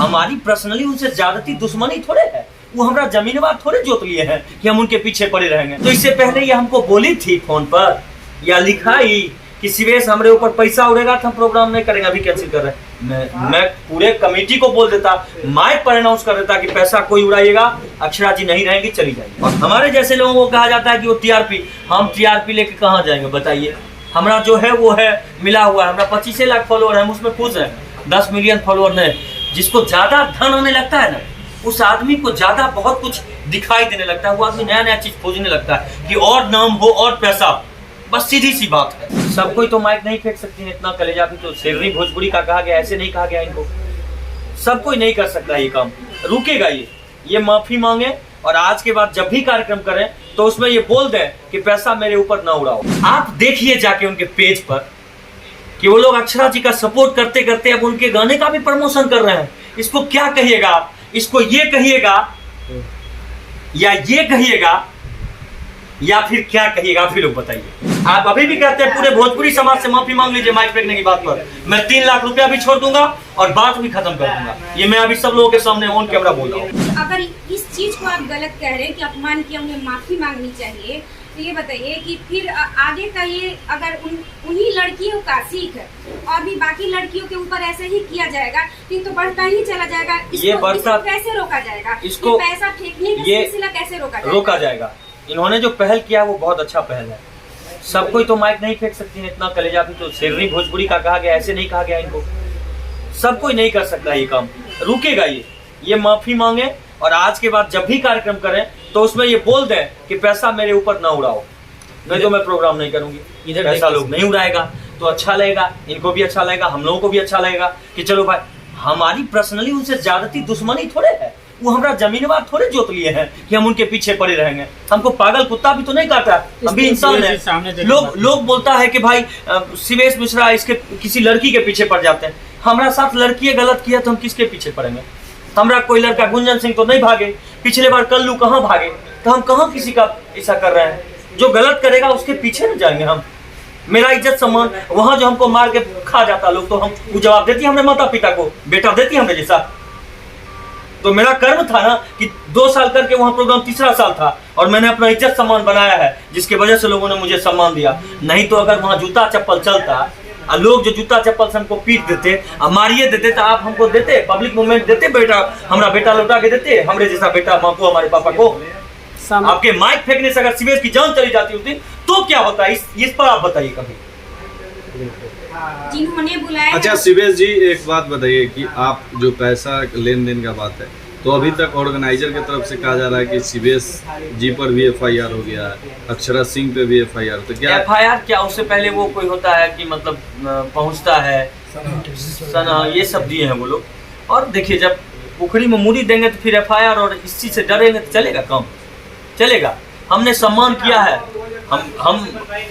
हमारी पर्सनली उनसे ज्यादती दुश्मनी थोड़े है, वो हमारा जमीनवार थोड़े जोत लिए हैं कि हम उनके पीछे पड़े रहेंगे। तो इससे पहले ये हमको बोली थी फोन पर या लिखाई कि शिवेश हमारे ऊपर पैसा उड़ेगा तो हम प्रोग्राम नहीं करेंगे, अभी कैंसिल कर रहे हैं। मैं पूरे कमेटी को बोल देता, माइक पर अनाउंस कर देता कि पैसा कोई उड़ाइएगा, अक्षरा जी नहीं रहेंगी, चली जाएंगी। और हमारे जैसे लोगों को कहा जाता है कि वो टीआरपी, हम टीआरपी लेके कहाँ जाएंगे बताइए। हमारा जो है वो है मिला हुआ है, हमारा 25 लाख फॉलोअर है, हम उसमें खुश हैं। 10 मिलियन फॉलोअर नहीं। जिसको ज्यादा धन आने लगता है ना, उस आदमी को ज्यादा बहुत कुछ दिखाई देने लगता है, वो आदमी नया नया चीज खोजने लगता है कि और नाम हो और पैसा, बस सीधी सी बात है। सब कोई तो माइक नहीं फेंक सकती है, इतना कलेजा भी तो शेरनी भोजपुरी का कहा गया, ऐसे नहीं कहा गया इनको। सब कोई नहीं कर सकता ये काम, रुकेगा ये माफी मांगे और आज के बाद जब भी कार्यक्रम करें तो उसमें ये बोल दें कि पैसा मेरे ऊपर ना उड़ाओ। आप देखिए जाके उनके पेज पर कि वो लोग अक्षरा जी का सपोर्ट करते करते अब उनके गाने का भी प्रमोशन कर रहे हैं। इसको क्या कहिएगा आप? इसको ये कहिएगा या ये कहिएगा या फिर क्या कहिएगा? आप ही लोग बताइए। आप अभी भी कहते हैं पूरे भोजपुरी समाज से माफी मांग लीजिए माइक फेंकने की बात पर। मैं 3 लाख रुपया भी छोड़ दूंगा और बात भी खत्म कर दूंगा। ये मैं अभी सब लोगों के सामने ऑन कैमरा बोल रहा हूँ। अगर इस चीज को आप गलत कह रहे हैं कि अपमान किया, उन्हें माफी मांगनी चाहिए, तो ये बताइए कि फिर आगे का ये अगर उन्हीं लड़कियों का सीख है और भी बाकी लड़कियों के ऊपर ऐसे ही किया जाएगा तो बढ़ता ही चला जाएगा। इसको कैसे रोका जाएगा? इसको पैसा फेंकने का सिलसिला कैसे रोका जाएगा? इन्होंने जो पहल किया वो बहुत अच्छा पहल है। सब कोई तो माइक नहीं फेंक सकती है, इतना कलेजा भी तो शेरनी भोजपुरी का कहा गया, ऐसे नहीं कहा गया इनको। सब कोई नहीं कर सकता ये काम, रुकेगा ये माफी मांगे और आज के बाद जब भी कार्यक्रम करें तो उसमें ये बोल दें कि पैसा मेरे ऊपर ना उड़ाओ, नहीं तो मैं प्रोग्राम नहीं करूंगी। इधर पैसा लोग नहीं उड़ाएगा तो अच्छा लगेगा, इनको भी अच्छा लगेगा, हम लोगों को भी अच्छा लगेगा कि चलो भाई हमारी पर्सनली उनसे ज्यादती दुश्मनी थोड़े है, वो हमारा जमीनवार थोड़े जोत लिए हैं कि हम उनके पीछे पड़े रहेंगे। हमको पागल कुत्ता भी तो नहीं काटा, हम भी इंसान है। लोग बोलता है कि भाई शिवेश मिश्रा इसके किसी लड़की के पीछे पड़ जाते हैं। हमारा साथ लड़की गलत किया तो हम किसके पीछे पड़ेंगे? हमारा कोई लड़का गुंजन सिंह तो नहीं भागे, पिछले बार कल्लू कहाँ भागे, तो हम कहाँ किसी का ऐसा कर रहे हैं? जो गलत करेगा उसके पीछे न जाएंगे हम। मेरा इज्जत सम्मान वहां जो हमको मार के खा जाता लोग, तो हम वो जवाब देती हमारे माता पिता को, बेटा देती हमें जैसा। तो मेरा कर्म था ना कि 2 साल करके वहां प्रोग्राम 3रा साल था और मैंने अपना इज्जत सम्मान बनाया है, जिसकी वजह से लोगों ने मुझे सम्मान दिया। नहीं तो अगर वहां जूता चप्पल चलता, लोग जो जूता चप्पल से हमको पीट देते, मारिए देते, तो आप हमको देते, पब्लिक मूवमेंट देते, बेटा हमारा बेटा लौटा के देते, हमरे जैसा बेटा माँ को, हमारे पापा को। आपके माइक फेंकने से अगर शिवेश की जान चली जाती होती तो क्या होता है? इस पर आप बताइए कभी। जिन्होंने बुलाया। अच्छा शिवेश जी, एक बात बताइए कि आप जो पैसा लेन देन का बात है, तो अभी तक ऑर्गेनाइजर की तरफ से कहा जा रहा है कि शिवेश जी पर भी FIR हो गया है, अक्षरा सिंह पे भी FIR, तो क्या FIR क्या? उससे पहले वो कोई होता है कि मतलब पहुंचता है सना, ये सब दिए हैं वो लोग। और देखिए जब पुखड़ी में मूड़ी देंगे तो फिर FIR, और इस चीज से डरेंगे तो चलेगा? काम चलेगा? हमने सम्मान किया है, हम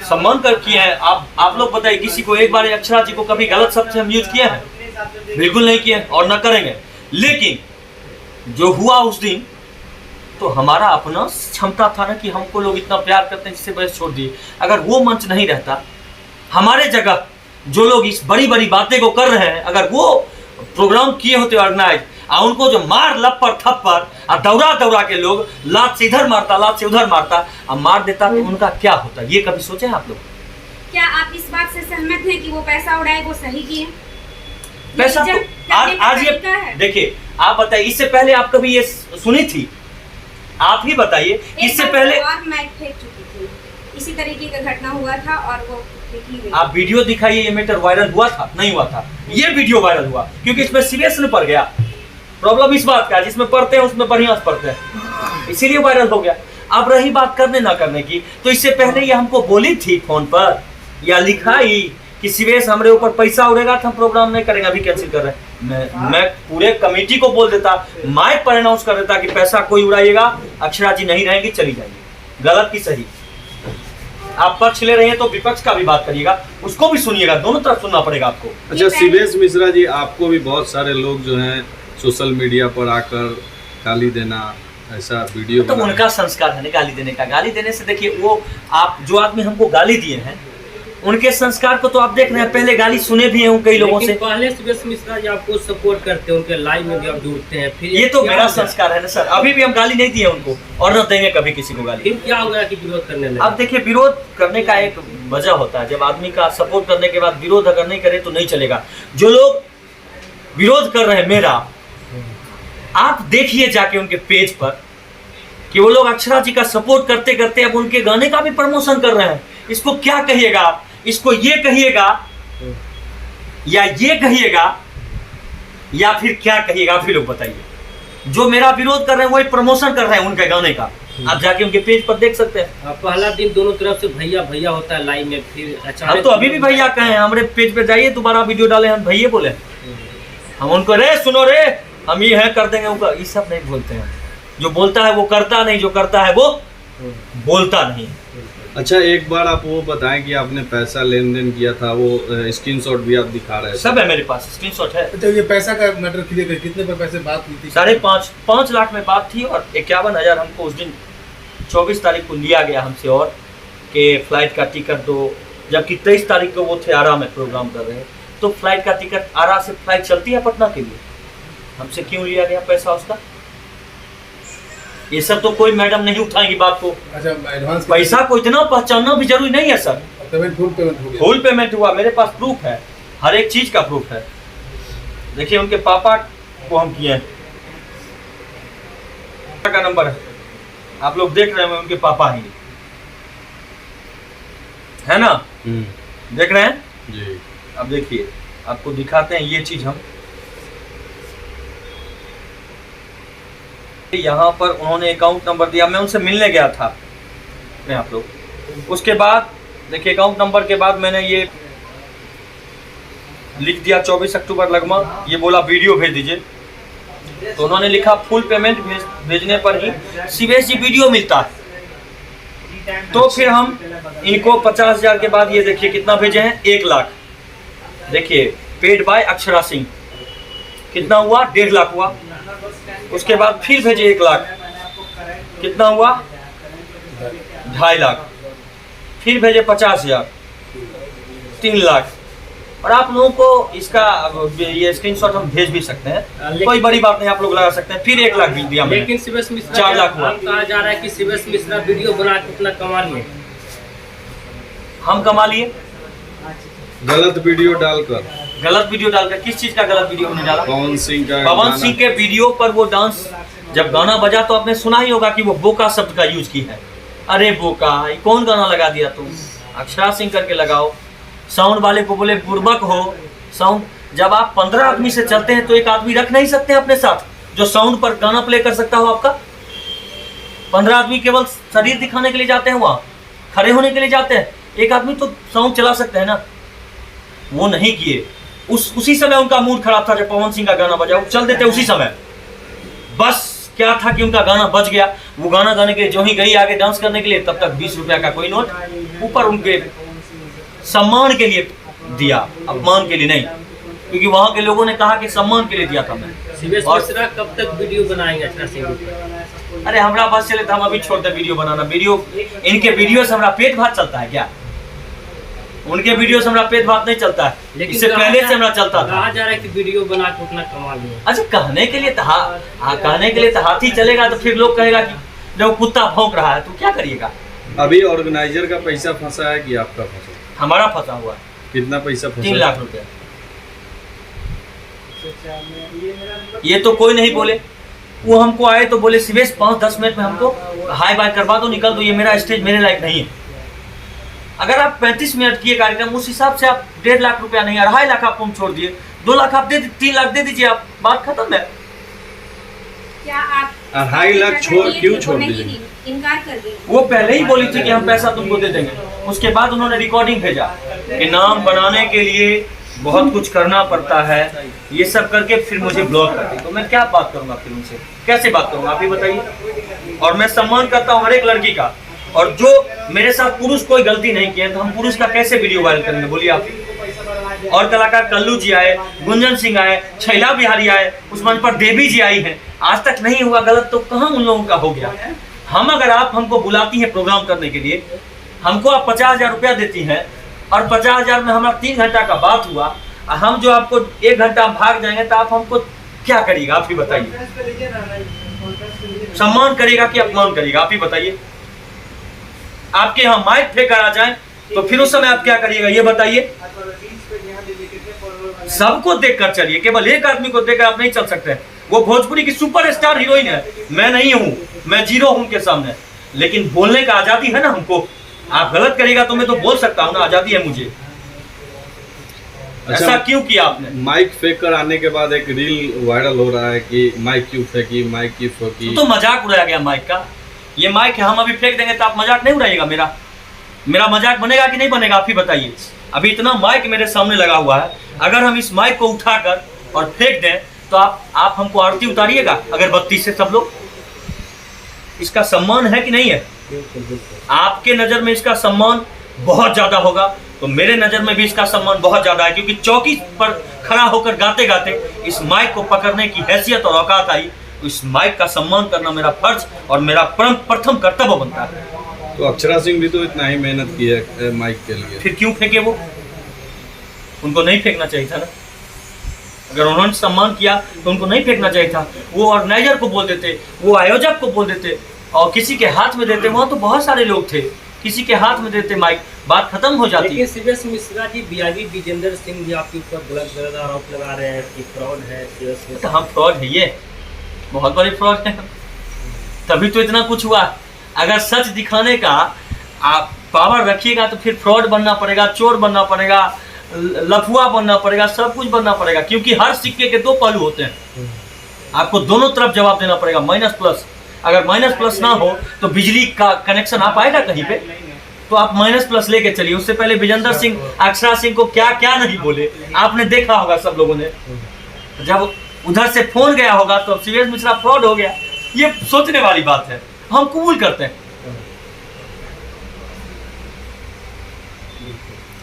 सम्मान कर किए हैं। आप लोग बताइए, किसी को एक बार अक्षरा जी को कभी गलत शब्द से हम यूज किए हैं? बिल्कुल नहीं किए और न करेंगे। लेकिन जो हुआ उस दिन, तो हमारा अपना क्षमता था ना कि हमको लोग इतना प्यार करते हैं जिससे बस छोड़ दिए। अगर वो मंच नहीं रहता, हमारे जगह जो लोग इस बड़ी बड़ी बातें को कर रहे हैं, अगर वो प्रोग्राम किए होते ऑर्गेनाइज, और उनको जो मार लप्पर थप्पर और दौड़ा के लोग लात से इधर मारता, लात से उधर मारता और मार देता, तो उनका क्या होता? ये कभी सोचे आप लोग? क्या आप इस बात से सहमत हैं कि वो पैसा उड़ाए वो सही किए? पैसा तो आज ये देखिए, आप बताइए, इससे पहले आप कभी ये सुनी थी? आप ही बताइए, इससे पहले और माइक फेंक चुकी थी, इसी तरीके का घटना हुआ था और वो आप वीडियो दिखाइए। ये मैटर वायरल हुआ था? नहीं हुआ था। ये वीडियो वायरल हुआ क्योंकि इसमें सीरियस न पड़ गया। प्रॉब्लम इस बात का, जिसमें पढ़ते हैं उसमें बढ़िया से पढ़ते हैं, इसीलिए वायरल हो गया। अब रही बात करने ना करने की, तो इससे पहले ये हमको बोली थी फोन पर या लिखाई कि शिवेश हमारे ऊपर पैसा उड़ेगा तो हम प्रोग्राम नहीं करेंगे, अभी कैंसिल कर रहे हैं। मैं पूरे कमेटी को बोल देता, माइक पर अनाउंस कर देता कि पैसा कोई उड़ाइएगा, अक्षरा जी नहीं रहेंगी, चली जाएंगी। गलत की सही? आप पक्ष ले रहे हैं तो विपक्ष का भी बात करिएगा, उसको भी सुनिएगा, दोनों तरफ सुनना पड़ेगा आपको। अच्छा शिवेश मिश्रा जी, आपको भी बहुत सारे लोग जो हैं सोशल मीडिया पर आकर गाली देना, ऐसा वीडियो तो उनका संस्कार है गाली देने का। गाली देने से देखिए, वो आप जो आदमी हमको गाली दिए हैं उनके संस्कार को तो आप देख रहे हैं, पहले गाली सुने भी हैं कई लोगों से। लेकिन पहले शिवेश मिश्रा जी आपको सपोर्ट करते हैं, उनके लाइव में भी आप जुड़ते हैं, फिर ये तो क्या मेरा हो गया? संस्कार है ना सर, अभी भी हम गाली नहीं दिए उनको और न देंगे कभी किसी को गाली। फिर क्या हो गया कि विरोध करने लगे? अब देखिए, विरोध करने का एक वजह होता है, जब आदमी का सपोर्ट करने के बाद विरोध अगर नहीं करे तो नहीं चलेगा। जो लोग विरोध कर रहे हैं मेरा, आप देखिए जाके उनके पेज पर कि वो लोग अक्षरा जी का सपोर्ट करते करते अब उनके गाने का भी प्रमोशन कर रहे हैं। इसको क्या कहिएगा आप? इसको ये कहिएगा या ये कहिएगा या फिर क्या कहिएगा? आप ही लोग बताइए। जो मेरा विरोध कर रहे हैं वही प्रमोशन कर रहे हैं उनके गाने का, आप जाके उनके पेज पर देख सकते हैं। पहला दिन दोनों तरफ से भैया भैया होता है लाइव में, फिर हम तो अभी भी भैया कहे, हमारे पेज पे जाइए, दोबारा वीडियो डाले, हम भैया बोले, हम उनको रे सुनो रे हम ये है कर देंगे, उनका ये सब नहीं बोलते हैं। जो बोलता है वो करता नहीं, जो करता है वो बोलता नहीं। अच्छा, एक बार आप वो बताएं कि आपने पैसा लेन देन किया था, वो स्क्रीनशॉट भी आप दिखा रहे थे। सब है मेरे पास, स्क्रीनशॉट है। अच्छा, ये पैसा का मैटर क्लियर कर, कितने पर पैसे बात हुई थी? 5.5 लाख में बात थी और 51,000 हमको उस दिन 24 तारीख को लिया गया हमसे, और कि फ्लाइट का टिकट दो, जबकि 23 तारीख को वो थे आरा में प्रोग्राम कर रहे हैं। तो फ्लाइट का टिकट, आरा से फ्लाइट चलती है पटना के लिए, हमसे क्यों लिया गया पैसा उसका? ये सब तो कोई मैडम नहीं उठाएंगी बात को। अच्छा, एडवांस पैसा को इतना पहचानना भी जरूरी नहीं है सर। पेमेंट, फुल पेमेंट हो गया? फुल पेमेंट हुआ, मेरे पास प्रूफ है, हर एक चीज का प्रूफ है। देखिए उनके पापा को हम किए हैं, का नंबर है, आप लोग देख रहे हैं, उनके पापा ही है ना, देख रहे हैं जी। अब देखिए आपको दिखाते हैं ये चीज हम। यहाँ पर उन्होंने अकाउंट नंबर दिया, मैं उनसे मिलने गया था, आप लोग। उसके बाद देखिए अकाउंट नंबर के बाद मैंने ये लिख दिया 24 अक्टूबर लगभग, ये बोला वीडियो भेज दीजिए, तो उन्होंने लिखा फुल पेमेंट भेजने पर ही शिवेश जी वीडियो मिलता है। तो फिर हम इनको 50,000 के बाद ये देखिए कितना भेजे हैं, 1 लाख। देखिए पेड बाय अक्षरा सिंह, कितना हुआ? 1.5 लाख हुआ। उसके बाद फिर भेजे 1 लाख, कितना हुआ? 2.5 लाख। फिर भेजे 50,000, 3 लाख। और आप लोगों को इसका ये स्क्रीनशॉट हम भेज भी सकते हैं, कोई बड़ी बात नहीं, आप लोग लगा सकते हैं। फिर 1 लाख भेज दिया मैंने। लेकिन शिवेश मिश्रा 4 लाख हुआ। कहा जा रहा है कि शिवेश मिश्रा वीडियो बना के उतना कमा लिए। हम कमा लिए गलत वीडियो डालकर। गलत वीडियो डालकर? किस चीज का गलत वीडियो हमने डाला? पवन सिंह का पवन गाना। सिंह के वीडियो पर वो डांस, जब गाना बजा तो आपने सुना ही होगा कि वो बोका शब्द का यूज की है। अरे बोका, ये कौन गाना लगा दिया तुम? अक्षरा सिंह करके लगाओ। साउंड वाले को बोले बुर्बक हो साउंड। जब आप 15 आदमी से चलते हैं तो एक आदमी रख नहीं सकते अपने साथ जो साउंड पर गाना प्ले कर सकता हो आपका। 15 आदमी केवल शरीर दिखाने के लिए जाते हैं, वहाँ खड़े होने के लिए जाते हैं। एक आदमी तो साउंड चला सकते हैं ना, वो नहीं किए। उसी समय उनका मूड खराब था, जब पवन सिंह का गाना बजा वो चल देते उसी समय। बस क्या था कि उनका गाना बज गया, वो गाना गाने के लिए जो ही गई आगे डांस करने के लिए, तब तक 20 रुपया का कोई नोट ऊपर उनके सम्मान के लिए दिया, अपमान के लिए नहीं, क्योंकि वहां के लोगों ने कहा कि सम्मान के लिए दिया था मैं। शिवेश मिश्रा कब तक वीडियो बनाएंगे अक्षरा सिंह पर? अरे हमारा बस चले तो हम अभी छोड़ दे वीडियो बनाना। वीडियो, इनके वीडियो से हमारा पेट भात चलता है क्या? उनके वीडियो से हमारा पेट भात नहीं चलता है, लेकिन इससे पहले से हमारा चलता था। कहा जा रहा है कि वीडियो बना के उतना कमा लिए। अच्छा, कहने के लिए तो कहने के लिए तो हाथी चलेगा, तो फिर लोग कहेगा कि जब कुत्ता भौंक रहा है तो क्या करिएगा? अभी ऑर्गेनाइजर का पैसा फंसा है कि आपका फंसा? हमारा फंसा हुआ है। कितना पैसा फंसा? 3 लाख रुपया। ये तो कोई नहीं बोले, वो हमको आए तो बोले शिवेश 5-10 मिनट में हमको हाई बाय करवा दो, निकल दो, ये मेरा स्टेज मेरे लायक नहीं है। अगर आप 35 मिनट किए कार्यक्रम, उस हिसाब से आप 1.5 लाख रुपया नहीं, 2.5 लाख आपको हम छोड़ दिए, 2 लाख आप दे, 3 लाख दे दीजिए, आप बात खत्म है। क्या आप 2.5 लाख क्यों छोड़ दीजिए? इनकार कर दिए? वो पहले ही बोली थी कि हम पैसा तुमको दे देंगे। उसके बाद उन्होंने रिकॉर्डिंग भेजा कि नाम बनाने के लिए बहुत कुछ करना पड़ता है, ये सब करके फिर मुझे ब्लॉक कर दी। तो मैं क्या बात करूंगा फिर उनसे, कैसे बात करूंगा आप ही बताइए। और मैं सम्मान करता हूँ हर एक लड़की का, और जो मेरे साथ पुरुष कोई गलती नहीं किया तो हम पुरुष का कैसे वीडियो वायरल करेंगे बोलिए आप। और कलाकार कल्लू जी आए, गुंजन सिंह आए, छैला बिहारी आए, उस मंच पर देवी जी आई हैं, आज तक नहीं हुआ गलत तो कहाँ उन लोगों का हो गया? हम, अगर आप हमको बुलाती हैं प्रोग्राम करने के लिए, हमको आप 50,000 रुपया देती हैं, और 50,000 में हमारा 3 घंटा का बात हुआ, और हम जो आपको 1 घंटा भाग जाएंगे तो आप हमको क्या करिएगा, आप ही बताइए। सम्मान करेगा कि अपमान करेगा, आप ही बताइए। आपके यहाँ माइक फेंकर आ जाए तो फिर उस समय आप क्या करिएगा, ये बताइए। सबको देखकर चलिए, केवल एक आदमी को देखकर आप नहीं चल सकते। वो भोजपुरी की सुपरस्टार हीरोइन है, मैं नहीं हूँ, मैं जीरो हूँ उनके सामने। लेकिन बोलने का आजादी है ना हमको। आप गलत करेगा तो मैं तो बोल सकता हूँ ना, आजादी है मुझे। अच्छा, ऐसा क्यों किया आपने? माइक फेंक कर आने के बाद एक रील वायरल हो रहा है कि माइक क्यों फेंकी, माइक क्यों फेंकी। तो मजाक उड़ाया गया माइक का। ये माइक है, हम अभी फेंक देंगे तो आप मजाक नहीं उड़ाइएगा मेरा मजाक बनेगा कि नहीं बनेगा, आप ही बताइए। अभी इतना माइक मेरे सामने लगा हुआ है, अगर हम इस माइक को उठाकर और फेंक दें तो आप हमको आरती उतारिएगा अगरबत्ती से सब लोग। इसका सम्मान है कि नहीं है? आपके नजर में इसका सम्मान बहुत ज्यादा होगा, तो मेरे नजर में भी इसका सम्मान बहुत ज्यादा है, क्योंकि चौकी पर खड़ा होकर गाते गाते इस माइक को पकड़ने की हैसियत और औकात आई। तो इस माइक का सम्मान करना मेरा फर्ज और मेरा प्रथम कर्तव्य बनता है। तो अक्षरा सिंह भी तो इतना ही मेहनत की है माइक के लिए, फिर क्यों फेंके वो? उनको नहीं फेंकना चाहिए था ना। अगर उन्होंने सम्मान किया तो उनको नहीं फेंकना चाहिए था। वो ऑर्गेनाइजर को बोल देते, वो आयोजक को बोल देते और किसी के हाथ में देते। वहाँ तो बहुत सारे लोग थे, किसी के हाथ में देते माइक, बात खत्म हो जाती। लेकिन सीबीएस मिश्रा जी, बीआईबी विजेंद्र सिंह भी आपके ऊपर गलत आरोप लगा रहे हैं कि फ्रॉड है। तो हम फ्रॉड है, ये बहुत बड़े फ्रॉड है, तभी तो इतना कुछ हुआ। अगर सच दिखाने का आप पावर रखिएगा तो फिर फ्रॉड बनना पड़ेगा, चोर बनना पड़ेगा, लफुआ बनना पड़ेगा, सब कुछ बनना पड़ेगा, क्योंकि हर सिक्के के 2 पहलू होते हैं। आपको दोनों तरफ जवाब देना पड़ेगा, माइनस प्लस। अगर माइनस प्लस ना हो तो बिजली का कनेक्शन आप आएगा कहीं पे, तो आप माइनस प्लस लेके चलिए। उससे पहले विजेंद्र सिंह अक्षरा सिंह को क्या क्या नहीं बोले, आपने देखा होगा सब लोगों ने। जब उधर से फोन गया होगा तो सीबीएस मिश्रा फ्रॉड हो गया, ये सोचने वाली बात है, हम कबूल करते हैं।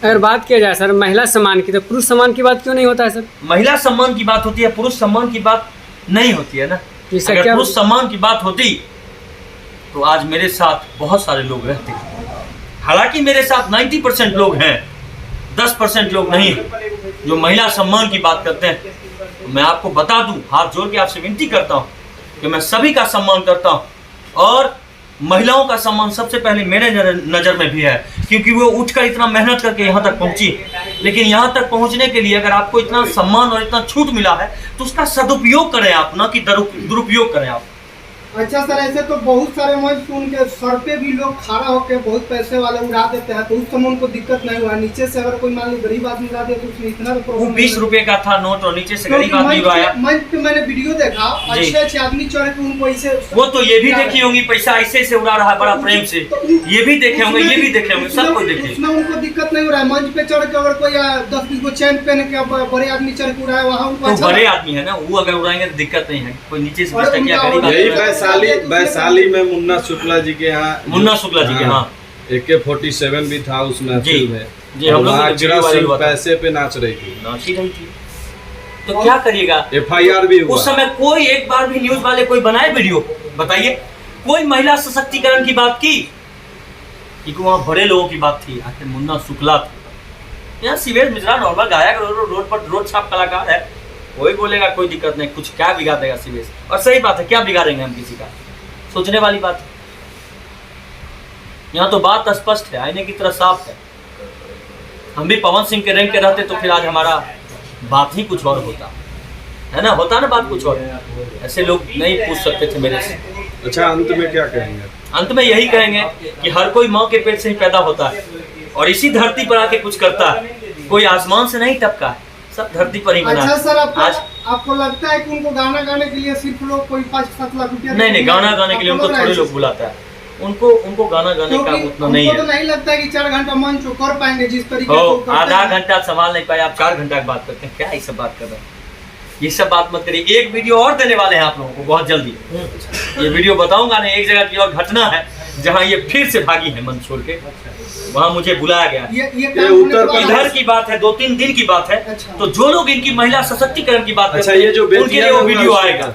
अगर बात किया जाए सर महिला सम्मान की, तो पुरुष सम्मान की बात क्यों नहीं होता है सर? महिला सम्मान की बात होती है, पुरुष सम्मान की बात नहीं होती है ना। अगर पुरुष सम्मान की बात होती तो आज मेरे साथ बहुत सारे लोग रहते। हालांकि मेरे साथ 90% लोग हैं, 10% लोग नहीं जो महिला सम्मान की बात करते हैं। तो मैं आपको बता दूं, हाथ जोड़ के आपसे विनती करता हूं कि मैं सभी का सम्मान करता हूं, और महिलाओं का सम्मान सबसे पहले मेरे नज़र में भी है, क्योंकि वो उठकर इतना मेहनत करके यहाँ तक पहुँची। लेकिन यहाँ तक पहुँचने के लिए अगर आपको इतना सम्मान और इतना छूट मिला है तो उसका सदुपयोग करें आप, ना कि दुरुपयोग करें आप। अच्छा सर, ऐसे तो बहुत सारे मंच पे उनके सर पे भी लोग खड़ा होकर बहुत पैसे वाले उड़ा देते हैं, तो उस समय उनको दिक्कत नहीं हुआ। नीचे से अगर कोई मान लो गरीब आदमी उड़ा दे तो उसमें इतना तो वो 20 रुपए का था नोट और नीचे से गरीब आदमी उड़ाया। मंच पे मैंने वीडियो देखा, अच्छे आदमी चढ़ के उनको ऐसे, वो तो ये भी देखी होंगी पैसा ऐसे से उड़ा रहा है बड़ा प्रेम से, ये भी देखे होंगे, ये भी देखे होंगे, सबको देखे। उसमें उनको दिक्कत नहीं हो रहा है। मंच पे चढ़ के अगर कोई 10-20 को चैन पहन के बड़े आदमी चढ़ के उड़ाया, वहाँ उनको तो बड़े आदमी है ना, वो अगर उड़ाएंगे तो दिक्कत नहीं है। कोई नीचे से यही वैशाली में मुन्ना शुक्ला जी के यहाँ, मुन्ना शुक्ला जी के यहाँ AK-47 भी था उस महफिल में, जी, हम लोग अक्षरा सिंह पैसे पे नाच रही थी। तो क्या करिएगा? FIR भी हुआ। उस समय कोई एक बार भी न्यूज वाले कोई बनाए वीडियो, बताइए कोई महिला सशक्तिकरण की बात की? क्योंकि वहाँ बड़े लोगों की बात थी, आखिर मुन्ना शुक्ला था। यहाँ सीबीएस मिश्रा नॉर्मल गायक, रोड पर रोड छाप कलाकार है, कोई बोलेगा कोई दिक्कत नहीं, कुछ क्या बिगाड़ देगा सीबीएस। और सही बात है, क्या बिगाड़ेंगे हम किसी का, सोचने वाली बात है। यहाँ तो बात स्पष्ट है, आईने की तरह साफ है। हम भी पवन सिंह के रैंक के रहते तो फिर आज हमारा बात ही कुछ और होता है ना, होता ना बात कुछ और। ऐसे लोग नहीं पूछ सकते थे मेरे से। अच्छा, अंत में क्या कहेंगे? अंत में यही कहेंगे कि हर कोई माँ के पेट से ही पैदा होता है और इसी धरती पर आके कुछ करता है। कोई आसमान से नहीं टपका है, सब धरती पर ही बना। अच्छा सर, आपको लगता है कि उनको गाना गाने के लिए सिर्फ लोग कोई 5-7 लाख रुपया? नहीं, गाना गाने के लिए उनको थोड़े लोग बुलाता है, उनको गाना गाने का उतना नहीं है। तो नहीं लगता कि 4 घंटा मंच को कर पाएंगे जिस तरीके से? आधा घंटा संभाल नहीं पाए आप, 4 घंटा की बात करते हैं, क्या ये सब बात कर रहे हैं? ये सब बात मत करिए। एक वीडियो और देने वाले हैं आप लोगों को बहुत जल्दी। ये वीडियो बताऊंगा ना, एक जगह की और घटना है जहाँ ये फिर से भागी है मंच छोड़ के, वहाँ मुझे बुलाया गया। ये उत्तर इधर की बात है, 2-3 दिन की बात है। अच्छा। तो जो लोग इनकी महिला सशक्तिकरण की बात अच्छा, करते ये जो हैं उनके लिए वो वीडियो आएगा।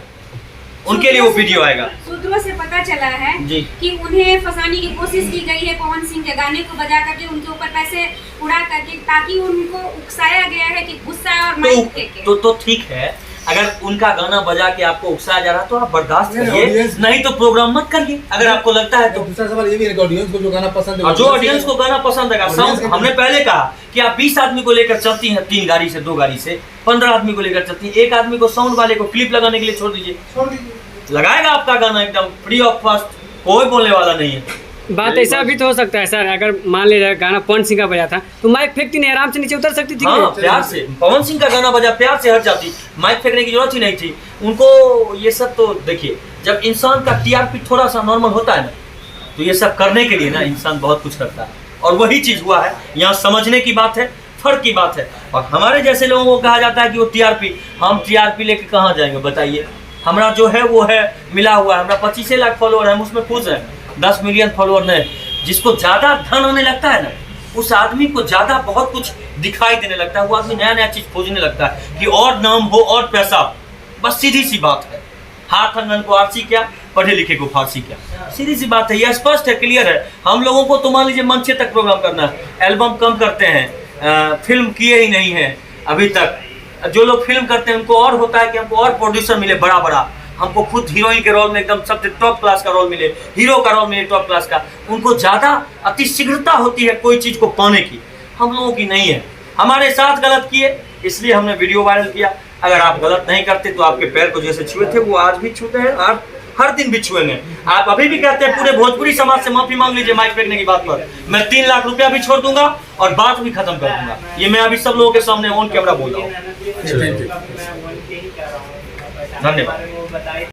उनके लिए वो वीडियो आएगा। सूत्रों से पता चला है जी। कि उन्हें फंसाने की कोशिश की गई है पवन सिंह के गाने को बजा करके उनके ऊपर पैसे उड़ा करके, ताकि उनको उकसाया गया है कि गुस्सा और माइक फेंके। तो ठीक है, अगर उनका गाना बजा के आपको उकसाया जा रहा तो आप बर्दाश्त नहीं, करिए, audience- नहीं तो प्रोग्राम मत करिए अगर आपको लगता है तो। दूसरा सवाल ये भी है कि ऑडियंस को जो गाना पसंद है और जो ऑडियंस को गाना पसंद है, Audience का- हमने पहले कहा कि आप 20 आदमी को लेकर चलती हैं 3 गाड़ी से 2 गाड़ी से, 15 आदमी को लेकर चलती हैं, एक आदमी को साउंड वाले को क्लिप लगाने के लिए छोड़ दीजिए, छोड़ दीजिए। लगाएगा आपका गाना एकदम फ्री ऑफ कॉस्ट, कोई बोलने वाला नहीं है। बात ऐसा भी तो हो सकता है सर, अगर मान लीजिए गाना पवन सिंह का बजा था तो माइक फेंकती नहीं, आराम से नीचे उतर सकती थी। हाँ, प्यार से पवन सिंह का गाना बजा, प्यार से हट जाती, माइक फेंकने की जरूरत ही नहीं थी उनको। ये सब तो देखिए, जब इंसान का टीआरपी थोड़ा सा नॉर्मल होता है ना, तो ये सब करने के लिए ना इंसान बहुत कुछ करता है, और वही चीज हुआ है यहाँ। समझने की बात है, फर्क की बात है। और हमारे जैसे लोगों को कहा जाता है कि वो टीआरपी, हम टीआरपी लेके कहाँ जाएंगे बताइए। हमारा जो है वो है मिला हुआ है, हमारा 25 लाख फॉलोअर है, हम उसमें खुश हैं। 10 मिलियन फॉलोअर नहीं, जिसको ज्यादा धन होने लगता है ना, उस आदमी को ज्यादा बहुत कुछ दिखाई देने लगता है, वो आदमी नया नया चीज खोजने लगता है कि और नाम हो और पैसा। बस सीधी सी बात है, हाथ अंगन को आरसी क्या, पढ़े लिखे को फारसी क्या, सीधी सी बात है। यह स्पष्ट है, क्लियर है। हम लोगों को तो मान लीजिए मंच तक प्रोग्राम करना है, एल्बम कम करते हैं, फिल्म किए ही नहीं है अभी तक। जो लोग फिल्म करते हैं उनको और होता है कि हमको और प्रोड्यूसर मिले बड़ा बड़ा, हमको खुद हीरोइन के रोल में एकदम सबसे टॉप क्लास का रोल मिले, हीरो का रोल मिले टॉप क्लास का। उनको ज़्यादा अतिशीघ्रता होती है कोई चीज़ को पाने की, हम लोगों की नहीं है। हमारे साथ गलत किए इसलिए हमने वीडियो वायरल किया। अगर आप गलत नहीं करते तो आपके पैर को जैसे छुए थे वो आज भी छूते हैं, आप हर दिन भी छुएंगे। आप अभी भी कहते हैं पूरे भोजपुरी समाज से माफी मांग लीजिए माइक फेंकने की बात पर, मैं 3 लाख रुपया भी छोड़ दूंगा और बात भी खत्म कर दूंगा। ये मैं अभी सब लोगों के सामने ऑन कैमरा बोल रहा हूँ। धन्यवाद।